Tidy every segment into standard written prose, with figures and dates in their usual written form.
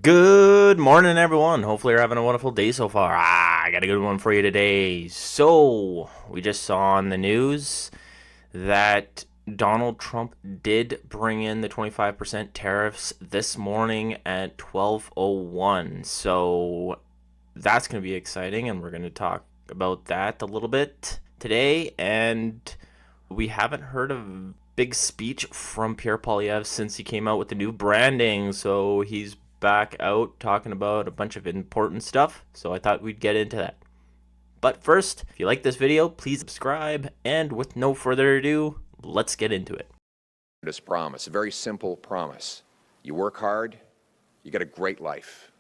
Good morning, everyone. Hopefully, you're having a wonderful day so far. I got a good one for you today. So, we just saw on the news that Donald Trump did bring in the 25% tariffs this morning at 12:01. So, that's going to be exciting, and we're going to talk about that a little bit today. And we haven't heard a big speech from Pierre Poilievre since he came out with the new branding, so he's back out talking about a bunch of important stuff, so I thought we'd get into that. But first, if you like this video, please subscribe, and with no further ado, let's get into it. This promise, a very simple promise. You work hard, you get a great life,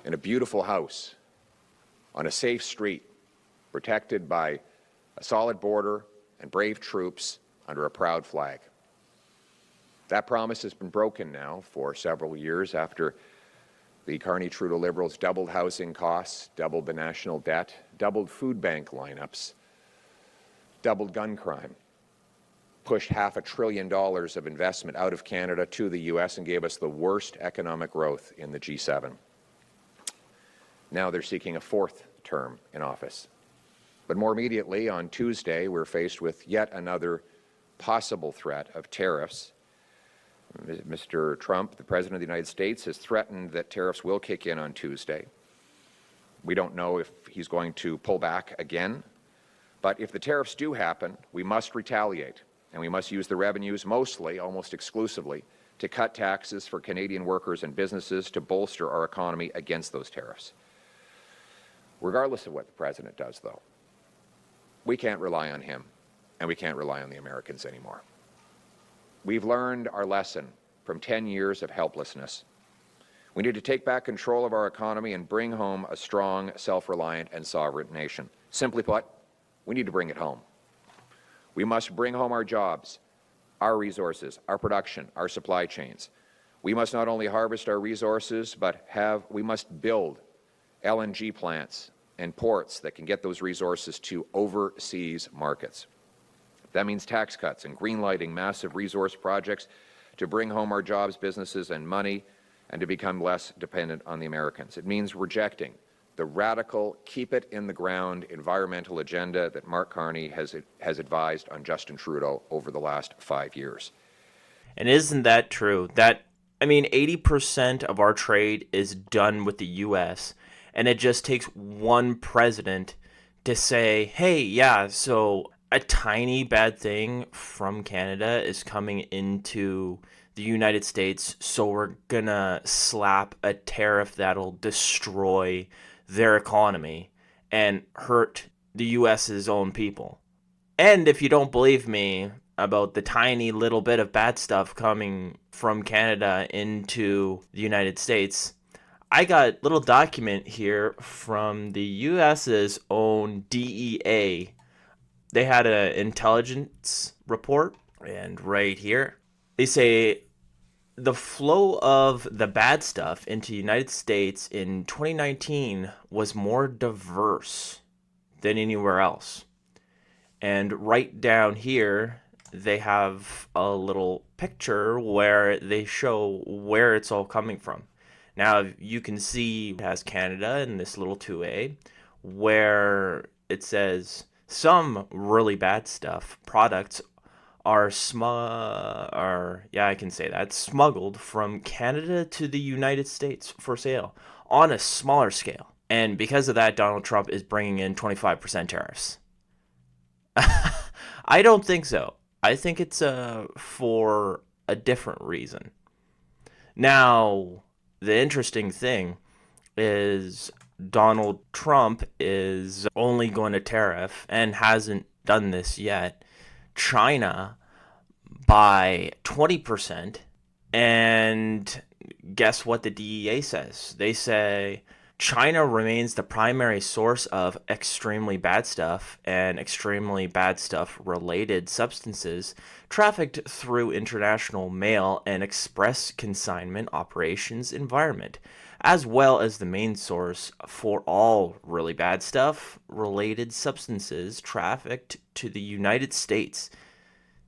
in a beautiful house, on a safe street, protected by a solid border and brave troops under a proud flag. That promise has been broken now for several years after the Carney-Trudeau Liberals doubled housing costs, doubled the national debt, doubled food bank lineups, doubled gun crime, pushed $500 billion of investment out of Canada to the U.S. and gave us the worst economic growth in the G7. Now they're seeking a fourth term in office. But more immediately, on Tuesday, we're faced with yet another possible threat of tariffs. Mr. Trump, the President of the United States, has threatened that tariffs will kick in on Tuesday. We don't know if he's going to pull back again, but if the tariffs do happen, we must retaliate, and we must use the revenues mostly, almost exclusively, to cut taxes for Canadian workers and businesses to bolster our economy against those tariffs. Regardless of what the President does, though, we can't rely on him, and we can't rely on the Americans anymore. We've learned our lesson from 10 years of helplessness. We need to take back control of our economy and bring home a strong, self-reliant, and sovereign nation. Simply put, we need to bring it home. We must bring home our jobs, our resources, our production, our supply chains. We must not only harvest our resources, but we must build LNG plants and ports that can get those resources to overseas markets. That means tax cuts and greenlighting massive resource projects to bring home our jobs, businesses, and money, and to become less dependent on the Americans. It means rejecting the radical, keep-it-in-the-ground environmental agenda that Mark Carney has advised on Justin Trudeau over the last 5 years. And isn't that true? 80% of our trade is done with the U.S., and it just takes one president to say, hey, yeah, so a tiny bad thing from Canada is coming into the United States, so we're gonna slap a tariff that'll destroy their economy and hurt the US's own people. And if you don't believe me about the tiny little bit of bad stuff coming from Canada into the United States, I got a little document here from the US's own DEA. They had an intelligence report, and right here, they say the flow of the bad stuff into the United States in 2019 was more diverse than anywhere else. And right down here, they have a little picture where they show where it's all coming from. Now, you can see it has Canada in this little 2A, where it says some really bad stuff, products are smuggled from Canada to the United States for sale on a smaller scale. And because of that, Donald Trump is bringing in 25% tariffs. I don't think so. I think it's for a different reason. Now, the interesting thing is Donald Trump is only going to tariff, and hasn't done this yet, China by 20%. And guess what the DEA says? They say China remains the primary source of extremely bad stuff and extremely bad stuff related substances trafficked through international mail and express consignment operations environment, as well as the main source for all really bad stuff related substances trafficked to the United States.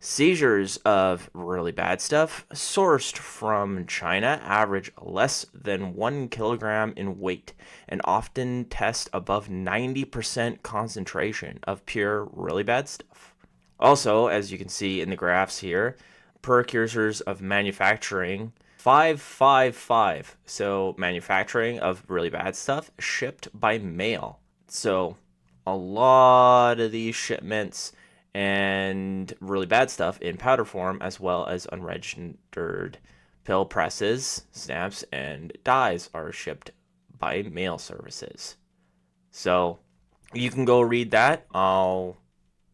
Seizures of really bad stuff sourced from China average less than 1 kilogram in weight and often test above 90% concentration of pure really bad stuff. Also, as you can see in the graphs here, precursors of manufacturing 555. So, manufacturing of really bad stuff shipped by mail. So, a lot of these shipments and really bad stuff in powder form, as well as unregistered pill presses, stamps, and dyes are shipped by mail services. So you can go read that. I'll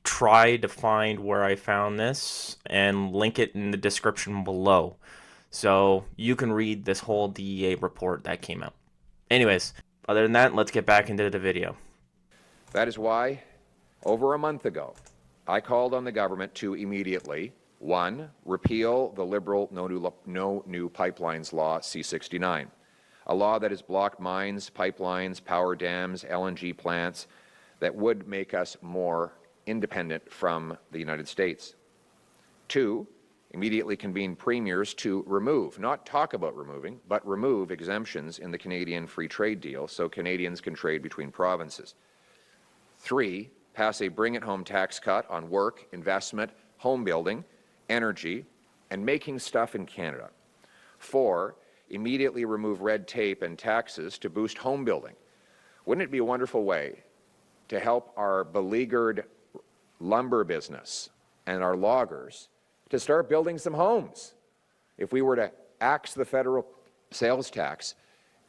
try to find where I found this and link it in the description below. So you can read this whole DEA report that came out. Anyways, other than that, let's get back into the video. That is why, over a month ago, I called on the government to immediately, 1, repeal the liberal No New Pipelines Law C-69, a law that has blocked mines, pipelines, power dams, LNG plants that would make us more independent from the United States. 2, immediately convene premiers to remove, not talk about removing, but remove exemptions in the Canadian Free Trade Deal so Canadians can trade between provinces. 3, pass a bring-it-home tax cut on work, investment, home building, energy, and making stuff in Canada. 4, immediately remove red tape and taxes to boost home building. Wouldn't it be a wonderful way to help our beleaguered lumber business and our loggers to start building some homes? If we were to axe the federal sales tax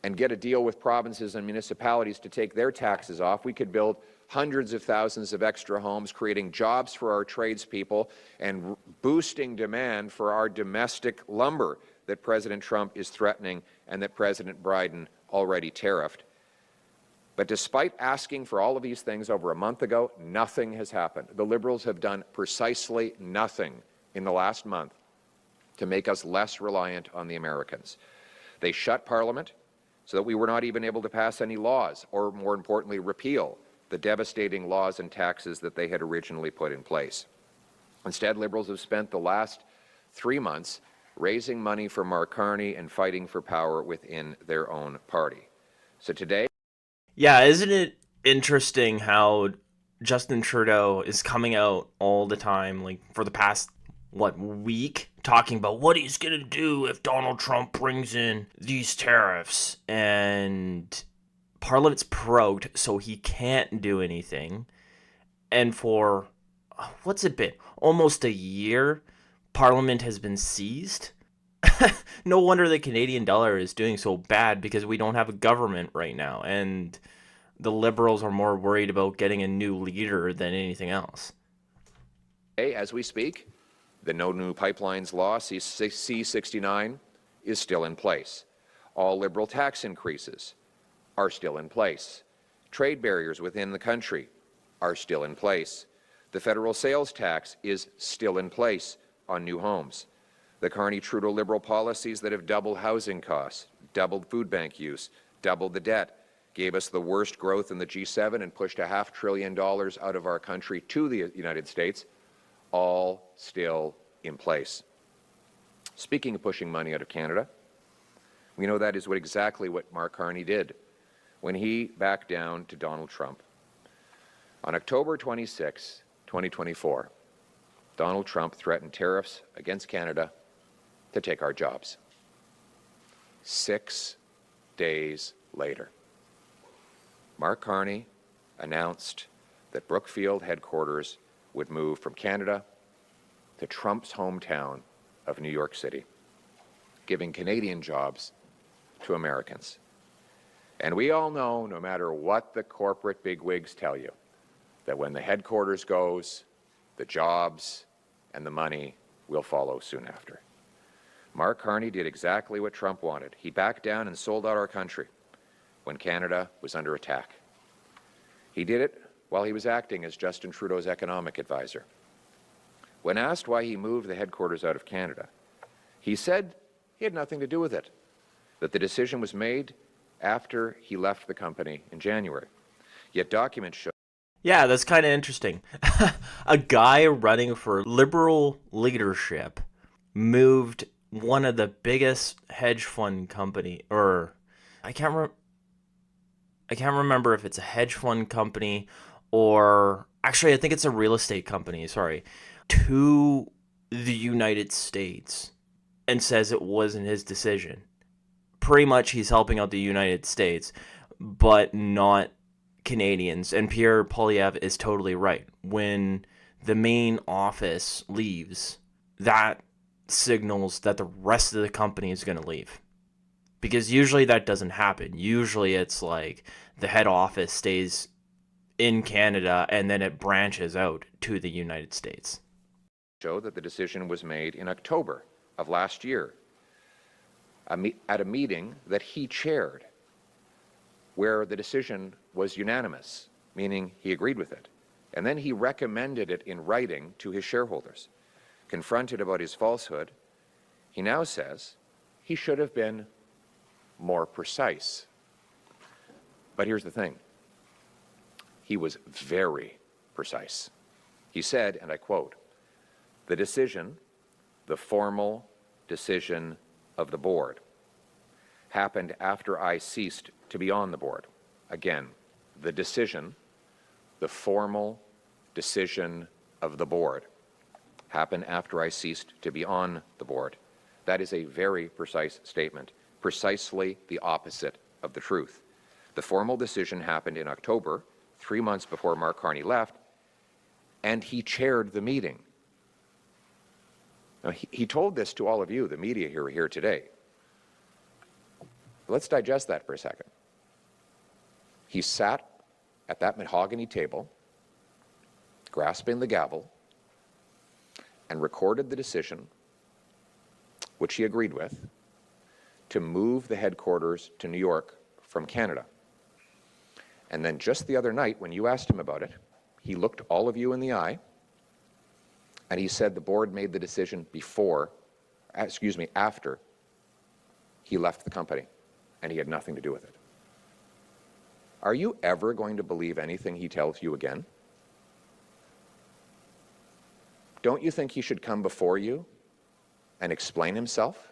and get a deal with provinces and municipalities to take their taxes off, we could build hundreds of thousands of extra homes, creating jobs for our tradespeople and boosting demand for our domestic lumber that President Trump is threatening and that President Biden already tariffed. But despite asking for all of these things over a month ago, nothing has happened. The Liberals have done precisely nothing in the last month to make us less reliant on the Americans. They shut Parliament so that we were not even able to pass any laws, or more importantly, repeal the devastating laws and taxes that they had originally put in place. Instead, Liberals have spent the last 3 months raising money for Mark Carney and fighting for power within their own party. So today... Yeah, isn't it interesting how Justin Trudeau is coming out all the time, like for the past, week, talking about what he's going to do if Donald Trump brings in these tariffs, and Parliament's prorogued, so he can't do anything. And for, what's it been? Almost a year, Parliament has been seized. No wonder the Canadian dollar is doing so bad, because we don't have a government right now, and the Liberals are more worried about getting a new leader than anything else. As we speak, the No New Pipelines Law, C-69, is still in place. All Liberal tax increases are still in place. Trade barriers within the country are still in place. The federal sales tax is still in place on new homes. The Carney-Trudeau Liberal policies that have doubled housing costs, doubled food bank use, doubled the debt, gave us the worst growth in the G7 and pushed $500 billion out of our country to the United States, all still in place. Speaking of pushing money out of Canada, we know that is exactly what Mark Carney did when he backed down to Donald Trump. On October 26, 2024, Donald Trump threatened tariffs against Canada to take our jobs. 6 days later, Mark Carney announced that Brookfield headquarters would move from Canada to Trump's hometown of New York City, giving Canadian jobs to Americans. And we all know, no matter what the corporate bigwigs tell you, that when the headquarters goes, the jobs and the money will follow soon after. Mark Carney did exactly what Trump wanted. He backed down and sold out our country when Canada was under attack. He did it while he was acting as Justin Trudeau's economic advisor. When asked why he moved the headquarters out of Canada, he said he had nothing to do with it, that the decision was made after he left the company in January. Yet documents show... Yeah, that's kind of interesting. A guy running for liberal leadership moved one of the biggest hedge fund company, or I can't I can't remember if it's a hedge fund company or actually I think it's a real estate company, sorry, to the United States and says it wasn't his decision. Pretty much he's helping out the United States, but not Canadians. And Pierre Poilievre is totally right. When the main office leaves, that signals that the rest of the company is going to leave. Because usually that doesn't happen. Usually it's like the head office stays in Canada and then it branches out to the United States. Show that the decision was made in October of last year at a meeting that he chaired, where the decision was unanimous, meaning he agreed with it. And then he recommended it in writing to his shareholders. Confronted about his falsehood, he now says he should have been more precise. But here's the thing. He was very precise. He said, and I quote, "The decision, the formal decision of the board, happened after I ceased to be on the board." Again, the decision, the formal decision of the board, happened after I ceased to be on the board. That is a very precise statement, precisely the opposite of the truth. The formal decision happened in October, 3 months before Mark Carney left, and he chaired the meeting. Now, he told this to all of you, the media here today. Let's digest that for a second. He sat at that mahogany table, grasping the gavel, and recorded the decision, which he agreed with, to move the headquarters to New York from Canada. And then just the other night, when you asked him about it, he looked all of you in the eye, and he said the board made the decision after he left the company, and he had nothing to do with it. Are you ever going to believe anything he tells you again? Don't you think he should come before you and explain himself?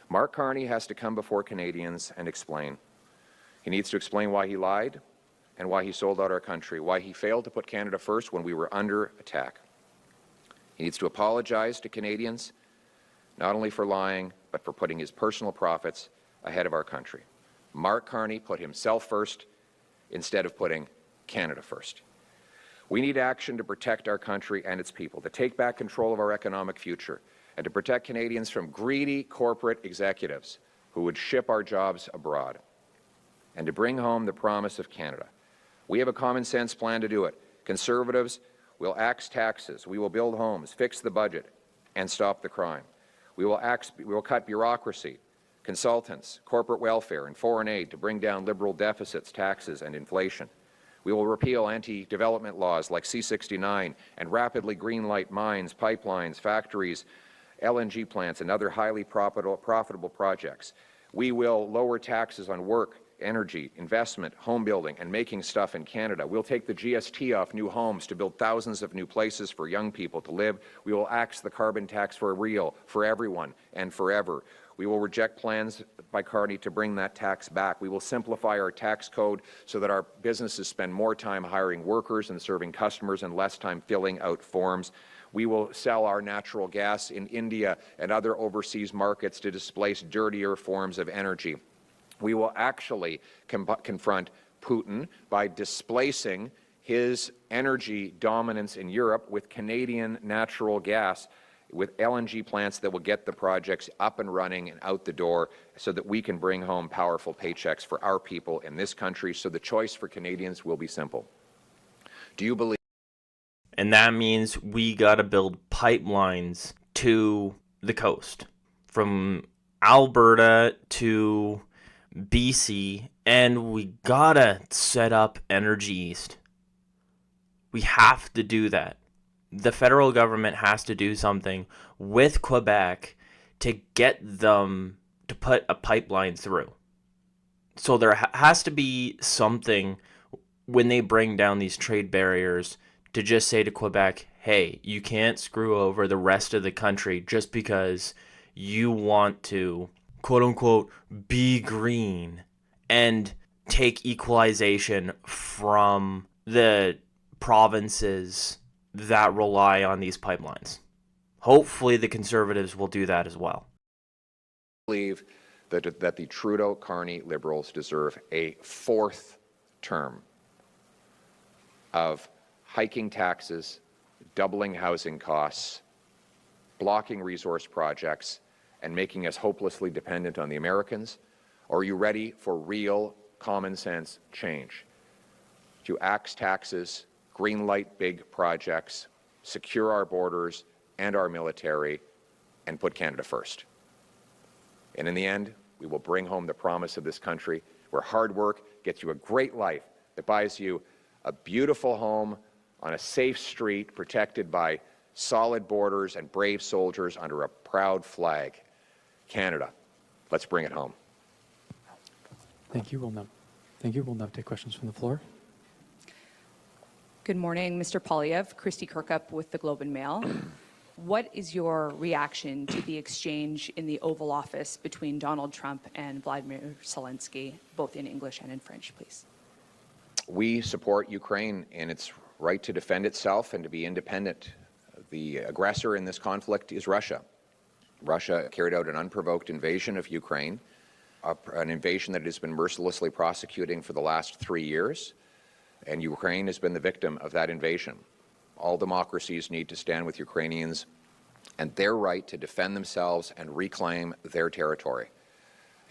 Mark Carney has to come before Canadians and explain. He needs to explain why he lied and why he sold out our country, why he failed to put Canada first when we were under attack. He needs to apologize to Canadians, not only for lying, but for putting his personal profits ahead of our country. Mark Carney put himself first instead of putting Canada first. We need action to protect our country and its people, to take back control of our economic future, and to protect Canadians from greedy corporate executives who would ship our jobs abroad, and to bring home the promise of Canada. We have a common sense plan to do it. Conservatives will axe taxes, we will build homes, fix the budget, and stop the crime. We will cut bureaucracy, consultants, corporate welfare, and foreign aid to bring down liberal deficits, taxes, and inflation. We will repeal anti-development laws like C-69 and rapidly greenlight mines, pipelines, factories, LNG plants, and other highly profitable projects. We will lower taxes on work, energy, investment, home building, and making stuff in Canada. We'll take the GST off new homes to build thousands of new places for young people to live. We will axe the carbon tax for real, for everyone, and forever. We will reject plans by Carney to bring that tax back. We will simplify our tax code so that our businesses spend more time hiring workers and serving customers and less time filling out forms. We will sell our natural gas in India and other overseas markets to displace dirtier forms of energy. We will actually confront Putin by displacing his energy dominance in Europe with Canadian natural gas, with LNG plants that will get the projects up and running and out the door so that we can bring home powerful paychecks for our people in this country. So the choice for Canadians will be simple. Do you believe? And that means we got to build pipelines to the coast from Alberta to BC, and we got to set up Energy East. We have to do that. The federal government has to do something with Quebec to get them to put a pipeline through. So there has to be something when they bring down these trade barriers, to just say to Quebec, hey, you can't screw over the rest of the country just because you want to, quote unquote, be green and take equalization from the provinces that rely on these pipelines. Hopefully the Conservatives will do that as well. I believe that the Trudeau-Carney Liberals deserve a fourth term of hiking taxes, doubling housing costs, blocking resource projects, and making us hopelessly dependent on the Americans? Or are you ready for real common sense change? To axe taxes, greenlight big projects, secure our borders and our military, and put Canada first. And in the end, we will bring home the promise of this country where hard work gets you a great life, that buys you a beautiful home on a safe street protected by solid borders and brave soldiers under a proud flag. Canada, let's bring it home. Thank you. We'll now take questions from the floor. Good morning, Mr. Poilievre. Christy Kirkup with the Globe and Mail. What is your reaction to the exchange in the Oval Office between Donald Trump and Vladimir Zelensky, both in English and in French, please? We support Ukraine in its right to defend itself and to be independent. The aggressor in this conflict is Russia. Russia carried out an unprovoked invasion of Ukraine, an invasion that it has been mercilessly prosecuting for the last 3 years, and Ukraine has been the victim of that invasion. All democracies need to stand with Ukrainians and their right to defend themselves and reclaim their territory.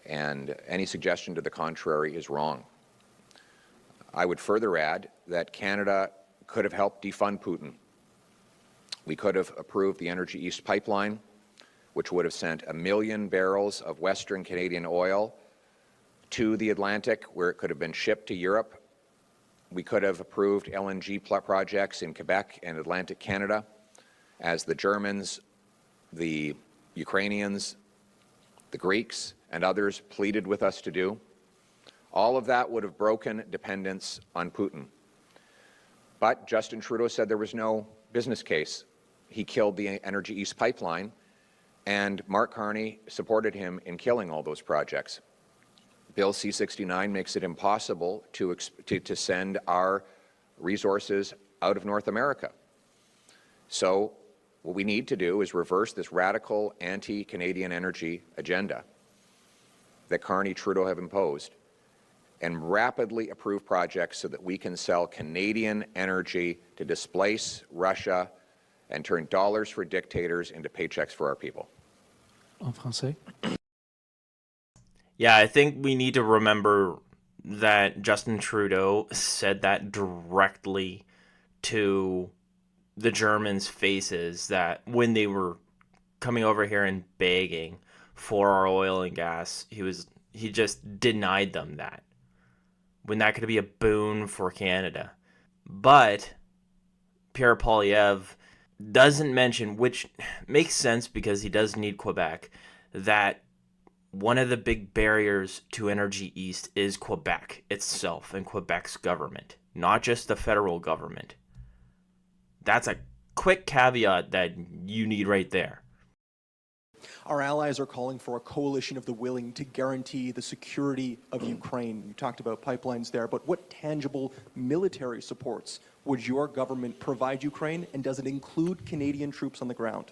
And any suggestion to the contrary is wrong. I would further add that Canada could have helped defund Putin. We could have approved the Energy East pipeline, which would have sent 1 million barrels of Western Canadian oil to the Atlantic, where it could have been shipped to Europe. We could have approved LNG projects in Quebec and Atlantic Canada, as the Germans, the Ukrainians, the Greeks, and others pleaded with us to do. All of that would have broken dependence on Putin. But Justin Trudeau said there was no business case. He killed the Energy East pipeline, and Mark Carney supported him in killing all those projects. Bill C-69 makes it impossible to send our resources out of North America. So what we need to do is reverse this radical anti-Canadian energy agenda that Carney Trudeau have imposed and rapidly approve projects so that we can sell Canadian energy to displace Russia and turn dollars for dictators into paychecks for our people. En français. Yeah, I think we need to remember that Justin Trudeau said that directly to the Germans' faces, that when they were coming over here and begging for our oil and gas, he just denied them that, when that could be a boon for Canada. But Pierre Poilievre doesn't mention, which makes sense because he does need Quebec, that one of the big barriers to Energy East is Quebec itself and Quebec's government, not just the federal government. That's a quick caveat that you need right there. Our allies are calling for a coalition of the willing to guarantee the security of Ukraine. You talked about pipelines there, but what tangible military supports would your government provide Ukraine, and does it include Canadian troops on the ground?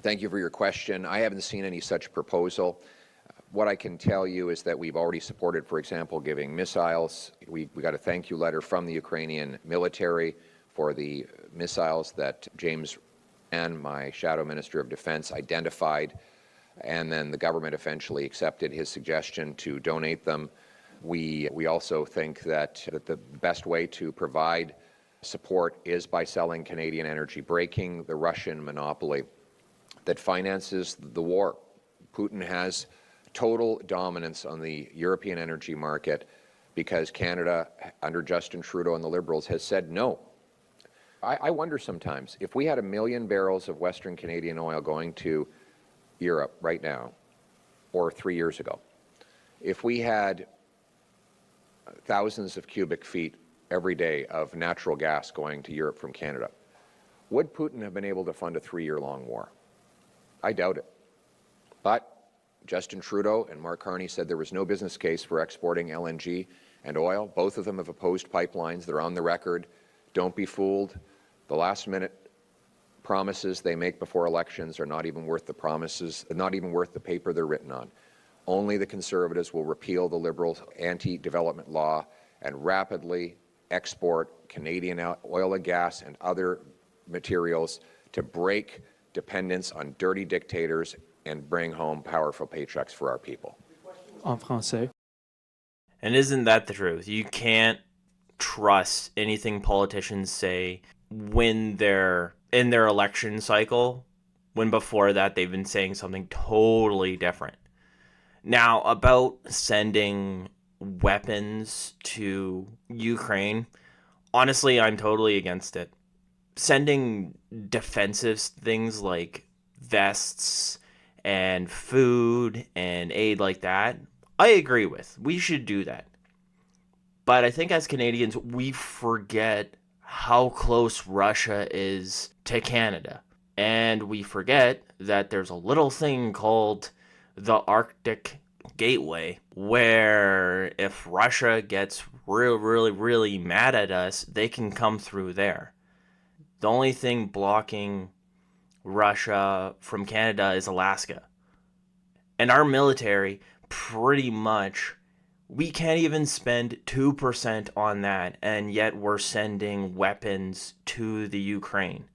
Thank you for your question. I haven't seen any such proposal. What I can tell you is that we've already supported, for example, giving missiles. We got a thank you letter from the Ukrainian military for the missiles that James and my shadow Minister of Defense identified, and then the government eventually accepted his suggestion to donate them. We also think that the best way to provide support is by selling Canadian energy, breaking the Russian monopoly that finances the war. Putin has total dominance on the European energy market because Canada, under Justin Trudeau and the Liberals, has said no. I wonder sometimes, if we had 1 million barrels of Western Canadian oil going to Europe right now, or 3 years ago, if we had thousands of cubic feet every day of natural gas going to Europe from Canada. Would Putin have been able to fund a 3-year-long war? I doubt it. But Justin Trudeau and Mark Carney said there was no business case for exporting LNG and oil. Both of them have opposed pipelines. They're on the record. Don't be fooled. The last-minute promises they make before elections are not even worth the promises, not even worth the paper they're written on. Only the Conservatives will repeal the Liberals' anti-development law and rapidly export Canadian oil and gas and other materials to break dependence on dirty dictators and bring home powerful paychecks for our people. En français. And isn't that the truth? You can't trust anything politicians say when they're in their election cycle, when before that they've been saying something totally different. Now, about sending weapons to Ukraine, honestly, I'm totally against it. Sending defensive things like vests and food and aid like that, I agree with. We should do that. But I think as Canadians, we forget how close Russia is to Canada. And we forget that there's a little thing called the Arctic Gateway, where if Russia gets really mad at us, they can come through there. The only thing blocking Russia from Canada is Alaska. And our military, pretty much, we can't even spend 2% on that, and yet we're sending weapons to the Ukraine.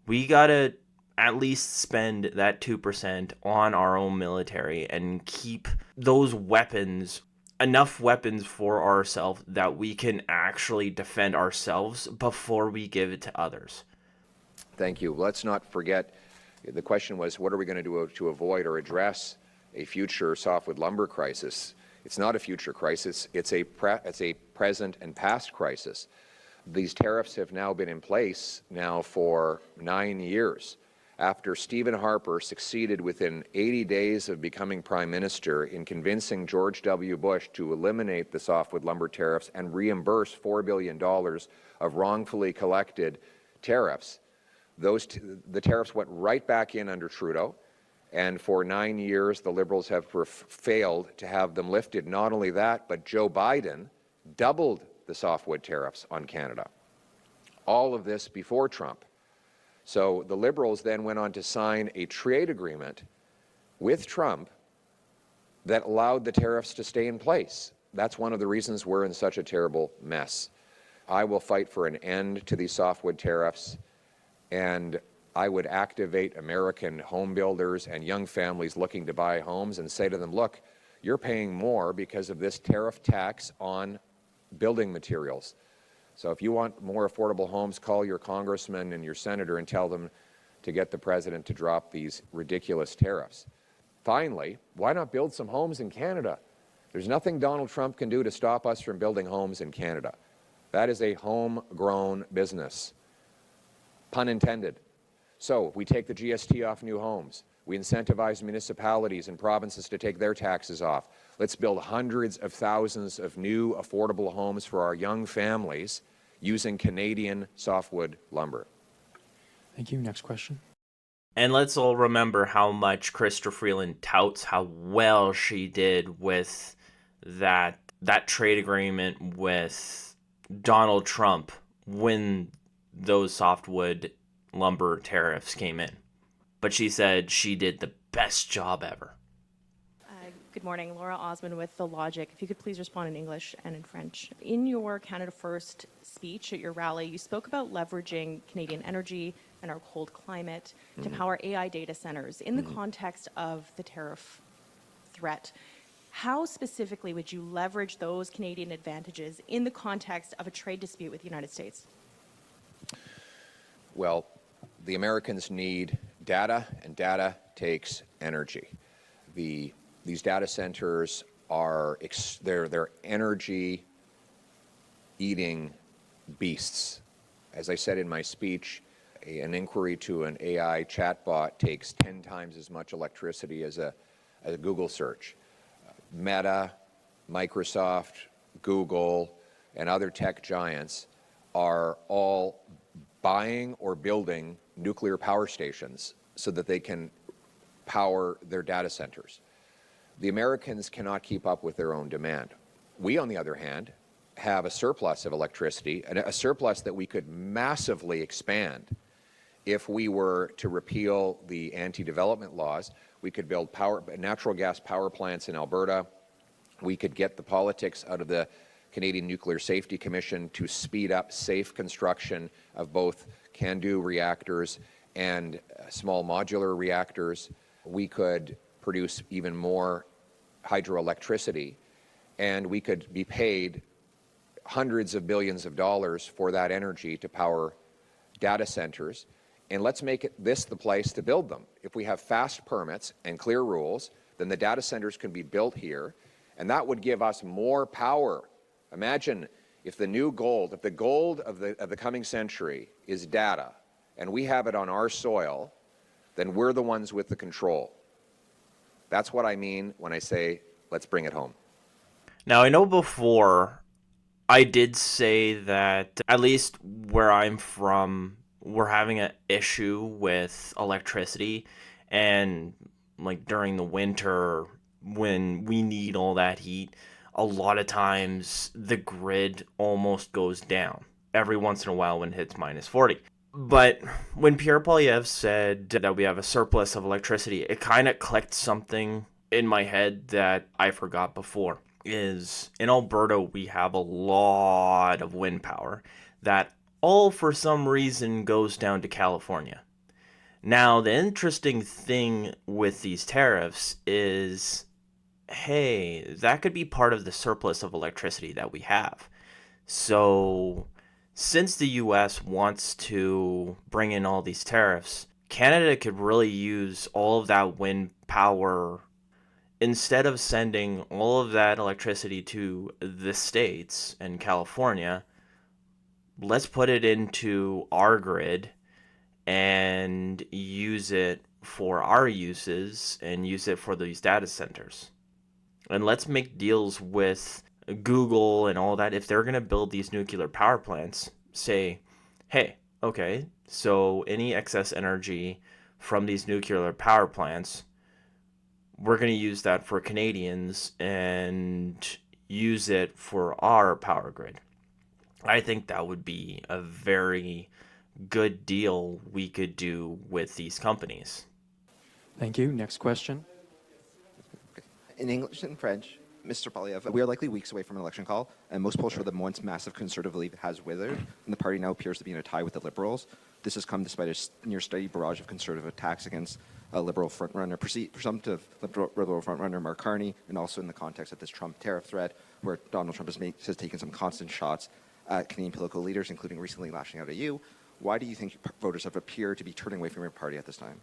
We gotta at least spend that 2% on our own military and keep those weapons, enough weapons for ourselves that we can actually defend ourselves before we give it to others. Thank you. Let's not forget, the question was, what are we going to do to avoid or address a future softwood lumber crisis? It's not a future crisis. It's a present and past crisis. These tariffs have now been in place now for 9 years. After Stephen Harper succeeded within 80 days of becoming Prime Minister in convincing George W. Bush to eliminate the softwood lumber tariffs and reimburse $4 billion of wrongfully collected tariffs, the tariffs went right back in under Trudeau, and for 9 years the Liberals have failed to have them lifted. Not only that, but Joe Biden doubled the softwood tariffs on Canada. All of this before Trump. So the Liberals then went on to sign a trade agreement with Trump that allowed the tariffs to stay in place. That's one of the reasons we're in such a terrible mess. I will fight for an end to these softwood tariffs, and I would activate American home builders and young families looking to buy homes and say to them, look, you're paying more because of this tariff tax on building materials. So if you want more affordable homes, call your congressman and your senator and tell them to get the president to drop these ridiculous tariffs. Finally, why not build some homes in Canada? There's nothing Donald Trump can do to stop us from building homes in Canada. That is a homegrown business, pun intended. So we take the GST off new homes. We incentivize municipalities and provinces to take their taxes off. Let's build hundreds of thousands of new affordable homes for our young families using Canadian softwood lumber. Thank you. Next question. And let's all remember how much Chrystia Freeland touts how well she did with that trade agreement with Donald Trump when those softwood lumber tariffs came in. But she said she did the best job ever. Good morning, Laura Osmond with The Logic. If you could please respond in English and in French. In your Canada First speech at your rally, you spoke about leveraging Canadian energy and our cold climate to power AI data centers in the context of the tariff threat. How specifically would you leverage those Canadian advantages in the context of a trade dispute with the United States? Well, the Americans need data, and data takes energy. These data centers are they're energy-eating beasts. As I said in my speech, an inquiry to an AI chatbot takes 10 times as much electricity as a Google search. Meta, Microsoft, Google, and other tech giants are all buying or building nuclear power stations so that they can power their data centers. The Americans cannot keep up with their own demand. We, on the other hand, have a surplus of electricity, and a surplus that we could massively expand if we were to repeal the anti-development laws. We could build natural gas power plants in Alberta. We could get the politics out of the Canadian Nuclear Safety Commission to speed up safe construction of both CANDU reactors and small modular reactors. We could produce even more hydroelectricity, and we could be paid hundreds of billions of dollars for that energy to power data centers. And let's make this the place to build them. If we have fast permits and clear rules, then the data centers can be built here, and that would give us more power. Imagine if the new gold, if the gold of the coming century is data, and we have it on our soil, then we're the ones with the control. That's what I mean when I say, let's bring it home. Now, I know before I did say that, at least where I'm from, we're having an issue with electricity, and like during the winter when we need all that heat, a lot of times the grid almost goes down every once in a while when it hits minus 40. But when Pierre Poilievre said that we have a surplus of electricity, it kind of clicked something in my head that I forgot before. Is in Alberta, we have a lot of wind power that all for some reason goes down to California. Now, the interesting thing with these tariffs is, hey, that could be part of the surplus of electricity that we have. So, since the US wants to bring in all these tariffs, Canada could really use all of that wind power. Instead of sending all of that electricity to the States and California, let's put it into our grid and use it for our uses and use it for these data centers. And let's make deals with Google and all that. If they're going to build these nuclear power plants, say, hey, okay, so any excess energy from these nuclear power plants, we're going to use that for Canadians and use it for our power grid. I think that would be a very good deal we could do with these companies. Thank you. Next question. In English and French, Mr. Poilievre, we are likely weeks away from an election call, and most polls show that once massive conservative lead has withered, and the party now appears to be in a tie with the Liberals. This has come despite a near-steady barrage of conservative attacks against a Liberal frontrunner, presumptive Liberal frontrunner Mark Carney, and also in the context of this Trump tariff threat, where Donald Trump has taken some constant shots at Canadian political leaders, including recently lashing out at you. Why do you think voters have appeared to be turning away from your party at this time?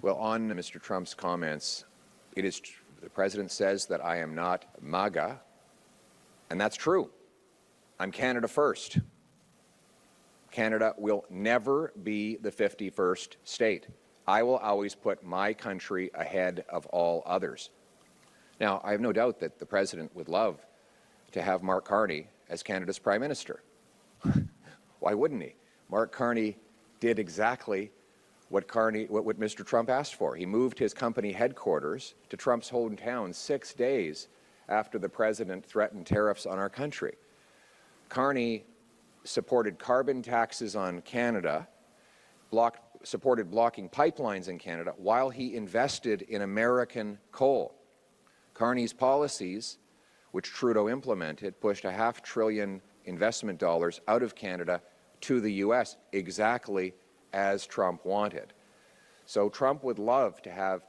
Well, on Mr. Trump's comments, the president says that I am not MAGA, and that's true. I'm Canada first. Canada will never be the 51st state. I will always put my country ahead of all others. Now, I have no doubt that the president would love to have Mark Carney as Canada's prime minister. Why wouldn't he? Mark Carney did exactly what Mr. Trump asked for. He moved his company headquarters to Trump's hometown 6 days after the president threatened tariffs on our country. Carney supported carbon taxes on Canada, supported blocking pipelines in Canada while he invested in American coal. Carney's policies, which Trudeau implemented, pushed $500 billion investment dollars out of Canada to the U.S., exactly as Trump wanted. So Trump would love to have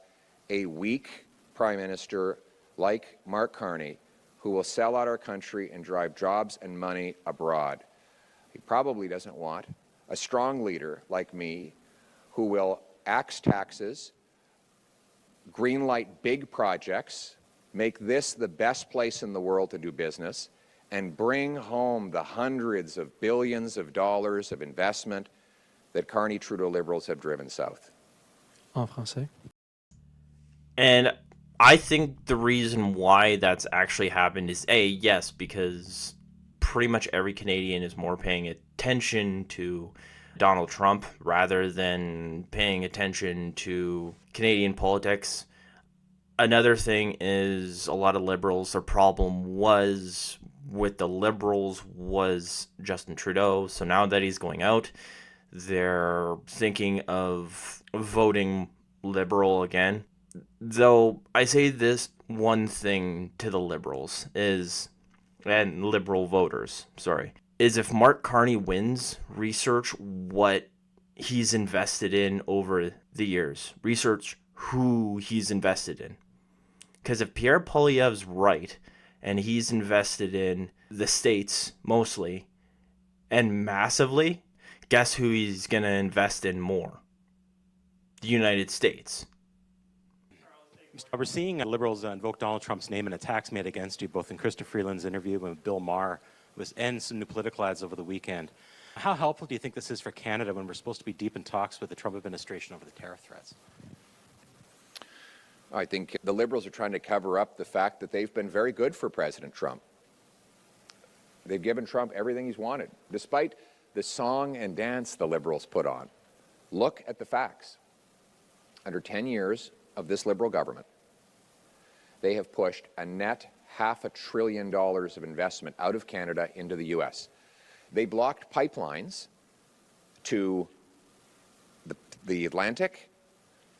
a weak prime minister like Mark Carney who will sell out our country and drive jobs and money abroad. He probably doesn't want a strong leader like me who will axe taxes, greenlight big projects, make this the best place in the world to do business, and bring home the hundreds of billions of dollars of investment that Carney-Trudeau Liberals have driven south. En français. And I think the reason why that's actually happened is, yes, because pretty much every Canadian is more paying attention to Donald Trump rather than paying attention to Canadian politics. Another thing is a lot of Liberals, their problem was with the Liberals was Justin Trudeau. So now that he's going out, they're thinking of voting Liberal again. Though I say this one thing to the Liberals is, and Liberal voters, sorry, is if Mark Carney wins, research what he's invested in over the years. Research who he's invested in. Because if Pierre Poilievre's right, and he's invested in the States mostly, and massively, guess who he's going to invest in more? The United States. We're seeing Liberals invoke Donald Trump's name in attacks made against you, both in Krista Freeland's interview and with Bill Maher, and some new political ads over the weekend. How helpful do you think this is for Canada when we're supposed to be deep in talks with the Trump administration over the tariff threats? I think the Liberals are trying to cover up the fact that they've been very good for President Trump. They've given Trump everything he's wanted, despite the song and dance the Liberals put on. Look at the facts. Under 10 years of this Liberal government, they have pushed a net $500 billion of investment out of Canada into the U.S. They blocked pipelines to the Atlantic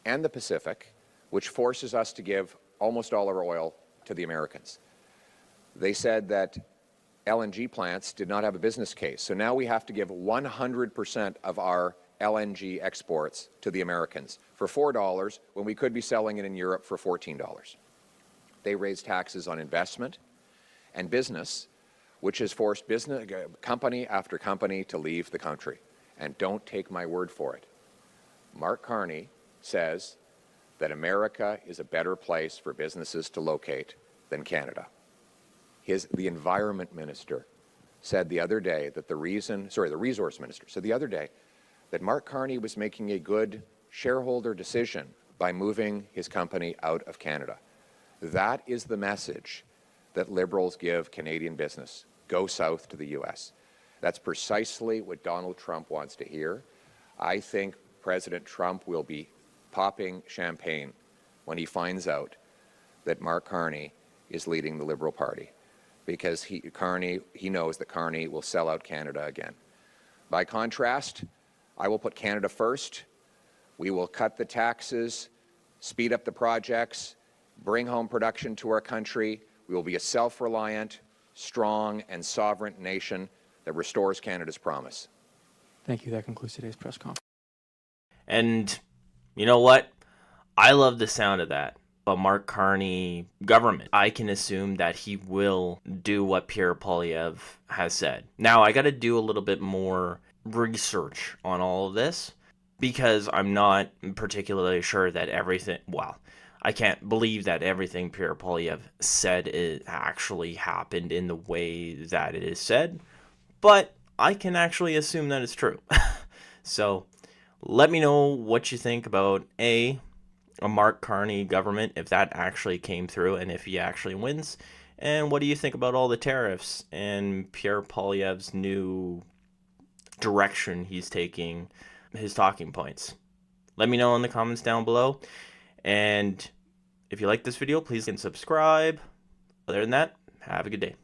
and the Pacific, which forces us to give almost all our oil to the Americans. They said that LNG plants did not have a business case, so now we have to give 100% of our LNG exports to the Americans for $4 when we could be selling it in Europe for $14. They raised taxes on investment and business, which has forced company after company to leave the country. And don't take my word for it. Mark Carney says that America is a better place for businesses to locate than Canada. The environment minister said the other day that the resource minister said the other day that Mark Carney was making a good shareholder decision by moving his company out of Canada. That is the message that Liberals give Canadian business. Go south to the U.S. That's precisely what Donald Trump wants to hear. I think President Trump will be popping champagne when he finds out that Mark Carney is leading the Liberal Party, because he knows that Carney will sell out Canada again. By contrast, I will put Canada first. We will cut the taxes, speed up the projects, bring home production to our country. We will be a self-reliant, strong, and sovereign nation that restores Canada's promise. Thank you. That concludes today's press conference. And you know what? I love the sound of that. But Mark Carney government, I can assume that he will do what Pierre Poilievre has said. Now, I got to do a little bit more research on all of this, because I'm not particularly sure that everything, I can't believe that everything Pierre Poilievre said it actually happened in the way that it is said, but I can actually assume that it's true. So let me know what you think about a Mark Carney government, if that actually came through and if he actually wins, and what do you think about all the tariffs and Pierre Poilievre's new direction he's taking, his talking points. Let me know in the comments down below, and if you like this video, please subscribe. Other than that, have a good day.